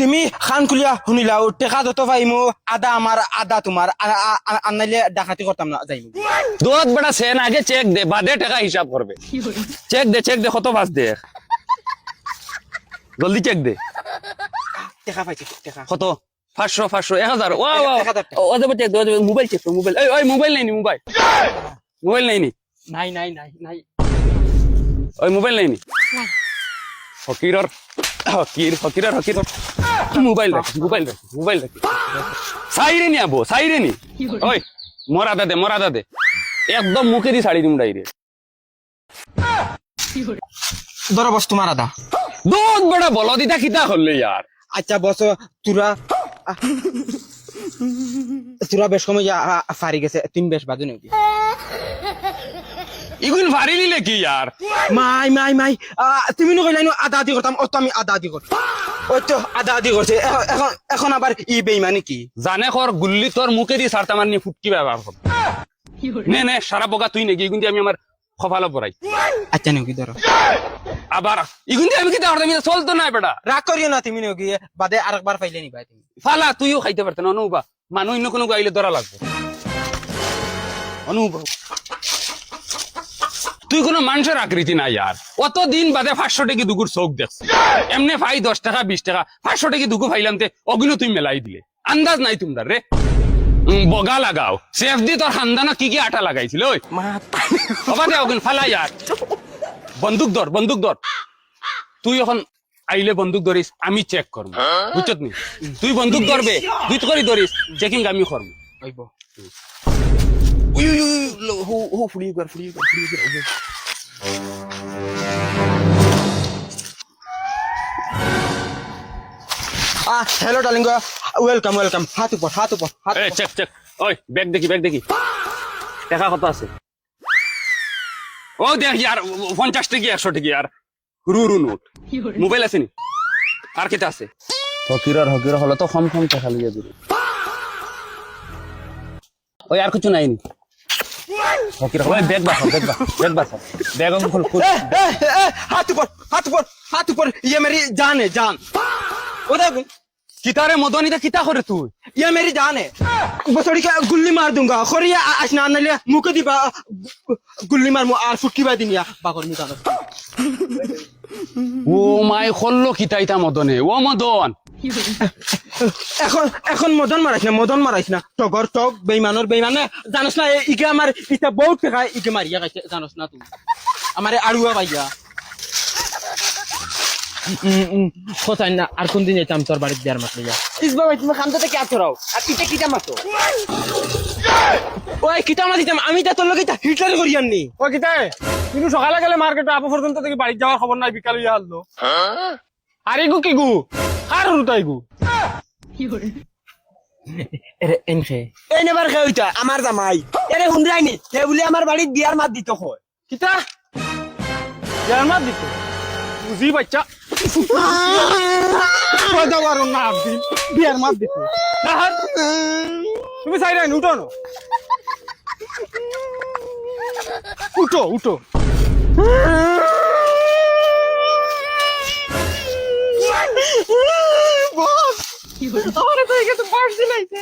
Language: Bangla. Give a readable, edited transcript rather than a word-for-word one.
তুমি খান খুলিয়া শুনিলাও টেকা যত পাইমু আদা আমার আদা তোমার আনাইলে ডাকাতি করতাম না যাইমু দুধ বড়া সেন আগে চেক দে বাদে টাকা হিসাব করবে চেক দে কত বাস দে জলদি চেক দে টেকা পাইছি টেকা কত 500 1000 ওয়া 1000 টাকা। ও দেব চেক দে মোবাইল চেক মোবাইল ওই মোবাইল নাই নি মোবাইল নাই নি নাই নাই নাই নাই ওই মোবাইল নাই নি নাই ফকিরর ফকির মোবাইল রাখ সাইরে নি আবো সাইরে নি ওই মরাদা দে একদম মুখে দি ছাড়ি দিম ডাইরেক্ট ধরো বস তোমার আদা দুধ বড় বলো দিদা কিতা হলে यार আচ্ছা বস তুরা বেশ সময় ফারি গেছে তুমি বেশ বাজু নাকি ইগুন ভারি নিলে কি यार মাই তুমি নকইলাই আদা আদি করতাম ও তো আমি আদা আদি করতাম ওই তো আদা আদি করছে এখন আবার ই বেইমানি কি জানে কর গুল্লি তোর মুখে দি ছাড়তা মারনি ফুটকি ব্যবহার কর নে সারা বগা তুই নাকি ইগুন আমি আমার কপালে পড়াই আচ্ছা নাকি ধরো আবার ইগুন আমি কিতা করতাম এটা চলতো না বেটা রাগ করিও না তুমি নাকি বাদে আরেকবার পাইলে নিবা তুমি ফালা তুইও খাইতে পারত না অনুবা মানুষ অন্য কোনো গাইলে ধরা লাগবে অনুবা তুই কোনো মানুষের আকৃতি না यार অত দিন বাদে 500 টাকা দুগুর চোখ দেখছ এমনি ভাই 10 টাকা 20 টাকা 500 টাকা দুগু ফাইলাম তে অগুনো তুই মেলাই দিলে আন্দাজ নাই তোমরা রে বগা লাগাও সেফ দি তোর খানদানা কি কি আটা লাগাইছিল ওই বাবা দে অগুন ফালা यार বন্দুক ধর তুই এখন আইলে বন্দুক ধরিস আমি চেক করব বুঝছত নি তুই বন্দুক ধরবে দুই করে ধরিস চেকিং আমি করব আইবো উই হো ফুলি গর হ্যালো ডার্লিং ওয়েলকাম হাত উপর এ চেক ওই ব্যাগ দেখি টাকা কত আছে ও দেখ यार 50 টাকা 100 টাকা यार রু নোট মোবাইল আছে নি আর কিটা আছে ফকির হলো তো কম টাকা লিয়ে দিবি ওই আর কিছু নাই নি ফকির ওই ব্যাগ বাস ব্যাগ খুল হাত উপর ये मेरी जान है जान ओ देखो কিতারে মদনিটা কিতা করে তুই ये मेरी जान है बसोड़ी का गुल्ली मार दूंगा खोरिया आसना नले मुके दिबा गुल्ली मार मु আর ফুটকি বাই দিনিয়া বাগর মি জানো ও মাই খল্লো কিতাইতা মদনে ও মদন এখন মদন মারাইছ না টগর টক বেইমানের বেইমানে জানোস না ইকে আমার ইটা বহুত টাকা ইকে মারিয়া গাইছে জানোস না তুমি আমারে আড়ুয়া ভাইয়া কোথায় না আর কোন দিন যেতাম তোর বাড়িতে দেয়ার মাত্র যা ইসবা ভাই তুমি খামজাতে কে আছরাও আর কিটা মাতো ওই কিটা মা দিতাম আমি তা তোর লগে হিটলার করিয়াননি ও কিতায় কিন্তু সকালে গেলে মার্কেটে আপু পর্যন্ত থেকে বাড়ি যাওয়ার খবর নাই বিকাল ইয়া হলো আরে গু কি গু আর হুতাই গু এরে এনখে এই নেবার খাই হইতা আমার জামাই এরে হুন্দ্রাইনি হে বলি আমার বাড়িতে বিয়ার মাত দিত কয় কিতা বিয়ার মাত দিত বুঝি বাচ্চা পয়দাওয়ার না দিন বিয়ার মাত দিত তুমি সাইড আইন উঠো না উঠো বস আমারে তো একে তো পার্স দিলাইছে